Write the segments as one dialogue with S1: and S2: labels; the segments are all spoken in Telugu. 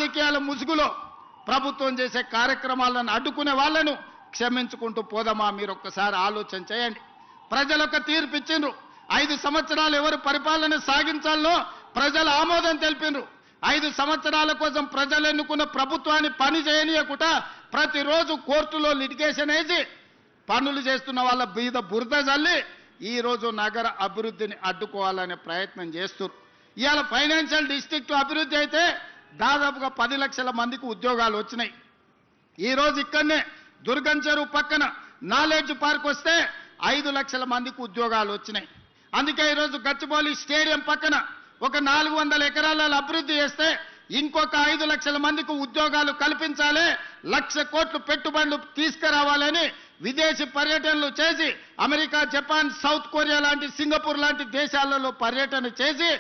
S1: రాజకీయాల ముసుగులో ప్రభుత్వం చేసే కార్యక్రమాలను అడ్డుకునే వాళ్ళను క్షమించుకుంటూ పోదామా? మీరు ఒక్కసారి ఆలోచన చేయండి. ప్రజలు ఒక తీర్పు ఇచ్చిండ్రు. 5 సంవత్సరాలు ఎవరు పరిపాలన సాగించాలో ప్రజలు ఆమోదం తెలిపినరు. 5 సంవత్సరాల కోసం ప్రజలు ఎన్నుకున్న ప్రభుత్వాన్ని పని చేయనీయకుండా ప్రతిరోజు కోర్టులో లిటిగేషన్ వేసి పనులు చేస్తున్న వాళ్ళ మీద బురద జల్లి ఈరోజు నగర అభివృద్ధిని అడ్డుకోవాలనే ప్రయత్నం చేస్తున్నారు. ఇవాళ ఫైనాన్షియల్ డిస్ట్రిక్ట్ అభివృద్ధి అయితే దాదాపుగా 10 లక్షల మందికి ఉద్యోగాలు వచ్చినాయి. ఈరోజు ఇక్కడనే దుర్గం చెరువు పక్కన నాలెడ్జ్ పార్క్ వస్తే 5 లక్షల మందికి ఉద్యోగాలు వచ్చినాయి. అందుకే ఈరోజు గచ్చిబౌలి స్టేడియం పక్కన ఒక 400 ఎకరాల అభివృద్ధి చేస్తే ఇంకొక 5 లక్షల మందికి ఉద్యోగాలు కల్పించాలి, 1,00,000 కోట్లు పెట్టుబడులు తీసుకురావాలని విదేశీ పర్యటనలు చేసి అమెరికా, జపాన్, సౌత్ కొరియా లాంటి, సింగపూర్ లాంటి దేశాలలో పర్యటన చేసి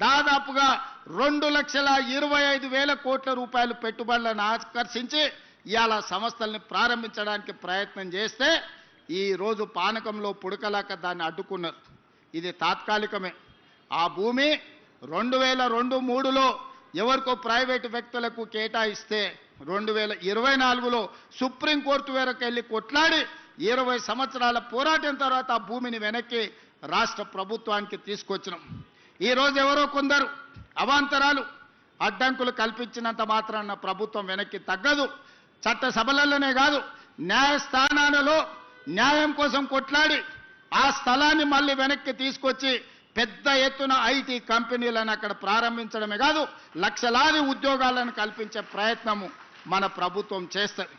S1: దాదాపుగా 2,25,000 కోట్ల రూపాయలు పెట్టుబడులను ఆకర్షించి ఇవాళ సంస్థల్ని ప్రారంభించడానికి ప్రయత్నం చేస్తే ఈ రోజు పానకంలో పుడకలాక దాన్ని అడ్డుకున్నారు. ఇది తాత్కాలికమే. ఆ భూమి 2002-03లో ఎవరికో ప్రైవేటు వ్యక్తులకు కేటాయిస్తే 2024లో సుప్రీంకోర్టు వరకు వెళ్ళి కొట్లాడి 20 సంవత్సరాల పోరాటం తర్వాత ఆ భూమిని వెనక్కి రాష్ట్ర ప్రభుత్వానికి తీసుకొచ్చినాం. ఈరోజు ఎవరో కొందరు అవాంతరాలు అడ్డంకులు కల్పించినంత మాత్రాన ప్రభుత్వం వెనక్కి తగ్గదు. చట్ట సభలలోనే కాదు, న్యాయస్థానాలలో న్యాయం కోసం కొట్లాడి ఆ స్థలాన్ని మళ్ళీ వెనక్కి తీసుకొచ్చి పెద్ద ఎత్తున ఐటీ కంపెనీలను అక్కడ ప్రారంభించడమే కాదు, లక్షలాది ఉద్యోగాలను కల్పించే ప్రయత్నము మన ప్రభుత్వం చేస్తుంది.